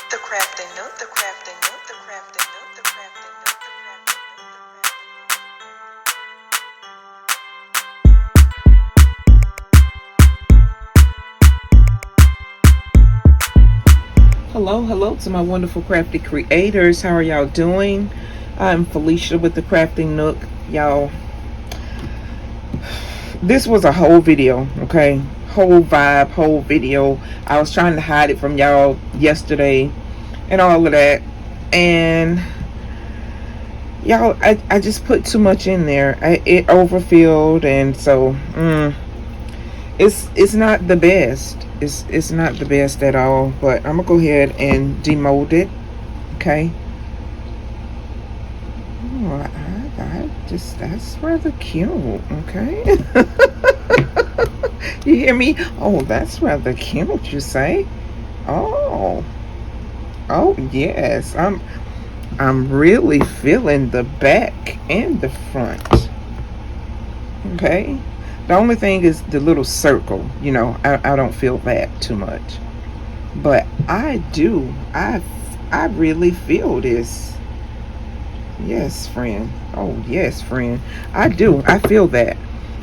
The Crafting Nook, the Crafting Nook, the Crafting Nook, the Crafting Nook, the Crafting Nook. Hello to my wonderful crafty creators. How are y'all doing? I'm Felicia with the Crafting Nook. Y'all, this was a whole video, okay? Whole vibe, whole video. I was trying to hide it from y'all yesterday and all of that. And y'all, I just put too much in there. It overfilled, and so it's not the best. It's not the best at all, but I'm gonna go ahead and demold it. Okay. Oh, that's rather cute. Okay. You hear me? Oh, that's rather cute, you say? Oh yes. I'm really feeling the back and the front. Okay. The only thing is the little circle, you know, I don't feel that too much. But I do. I really feel this. Yes, friend. Oh, yes, friend. I do. I feel that.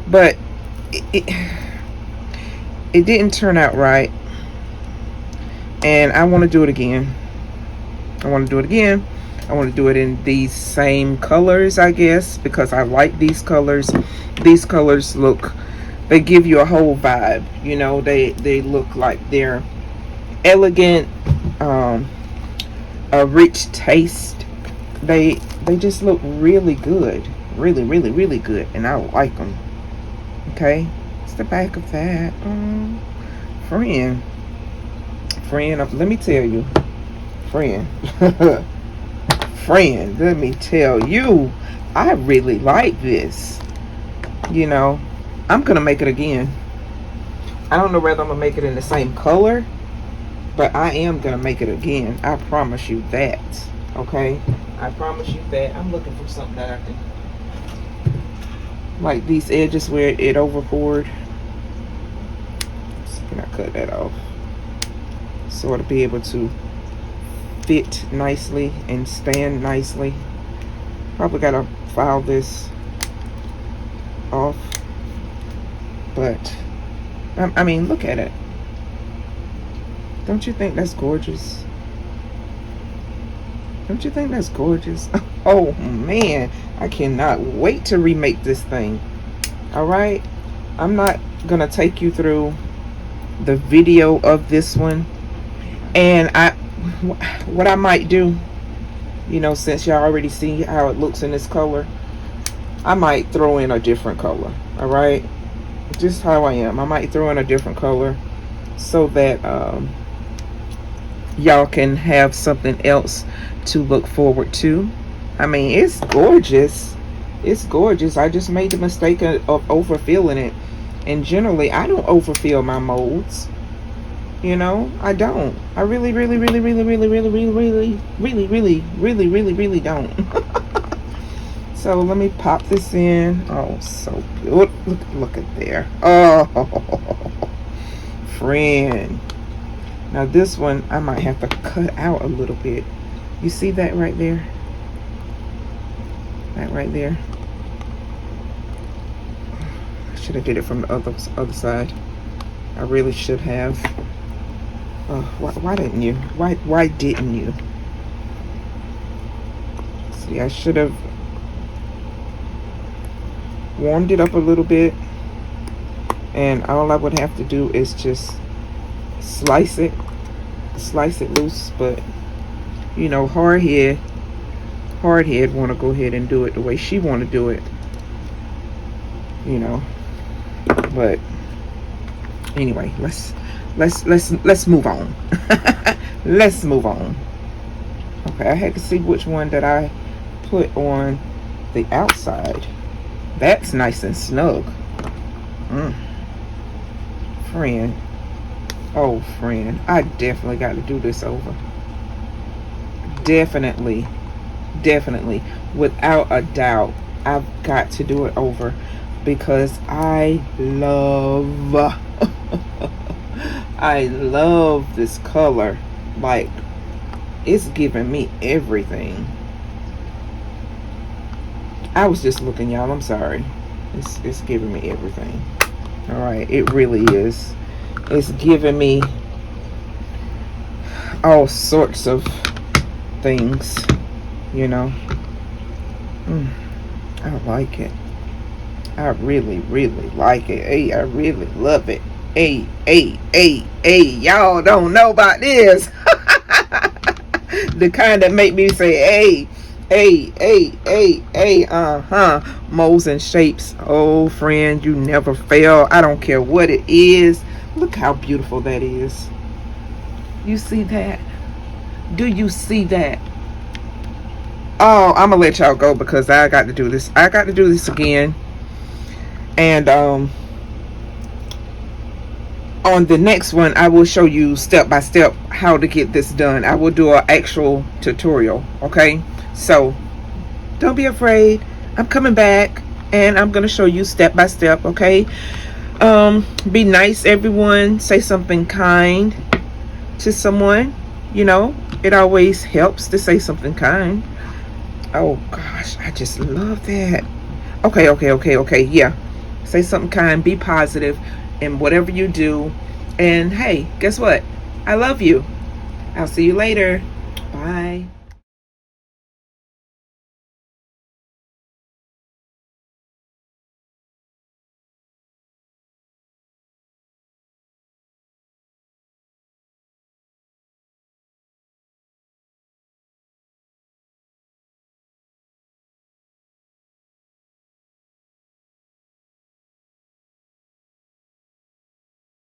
But it didn't turn out right. And I want to do it again. I want to do it in these same colors, I guess, because I like these colors. These colors they give you a whole vibe, you know. They look like they're elegant, a rich taste. They just look really good, really good, and I like them. Okay, it's the back of that. Friend, let me tell you, friend. Friend, let me tell you, I really like this. You know, I'm gonna make it again. I don't know whether I'm gonna make it in the same color, but I am gonna make it again. I promise you that. Okay, I promise you that. I'm looking for something that I can, like these edges where it over poured. So can I cut that off? Sort of be able to fit nicely and stand nicely. Probably gotta file this off, but I mean, look at it. Don't you think that's gorgeous? Don't you think that's gorgeous? Oh man, I cannot wait to remake this thing. All right, I'm not gonna take you through the video of this one, and what I might do, you know, since y'all already see how it looks in this color, I might throw in a different color. All right, just how I am. I might throw in a different color so that y'all can have something else to look forward to. I mean, it's gorgeous. It's gorgeous. I just made the mistake of overfilling it, and generally I don't overfill my molds. You know, I don't. I really don't. So let me pop this in. Oh, so good. Look at there. Oh, friend. Now this one I might have to cut out a little bit. You see that right there? That right there. I should have did it from the other side. I really should have. Why didn't you? Why didn't you? See, I should have warmed it up a little bit, and all I would have to do is just slice it loose. But you know, hardhead want to go ahead and do it the way she want to do it, you know. But anyway, let's move on. Let's move on. Okay, I had to see which one that I put on the outside. That's nice and snug. Friend. Oh, friend. I definitely got to do this over. Definitely. Without a doubt, I've got to do it over, because I love this color. Like, It's giving me everything. I was just looking, y'all. I'm sorry. It's giving me everything. All right, it really is. It's giving me all sorts of things, you know. I like it. I really, really like it. Hey, I really love it. Hey, y'all don't know about this. The kind that make me say, molds and shapes. Oh, friend, you never fail. I don't care what it is. Look how beautiful that is. You see that? Do you see that? Oh, I'm gonna let y'all go because I got to do this. I got to do this again. And on the next one, I will show you step by step how to get this done. I will do an actual tutorial. Okay, so don't be afraid. I'm coming back and I'm gonna show you step by step. Okay, be nice, everyone. Say something kind to someone. You know, it always helps to say something kind. Oh gosh, I just love that. Okay, yeah, say something kind, be positive in whatever you do. And hey, guess what? I love you. I'll see you later. Bye.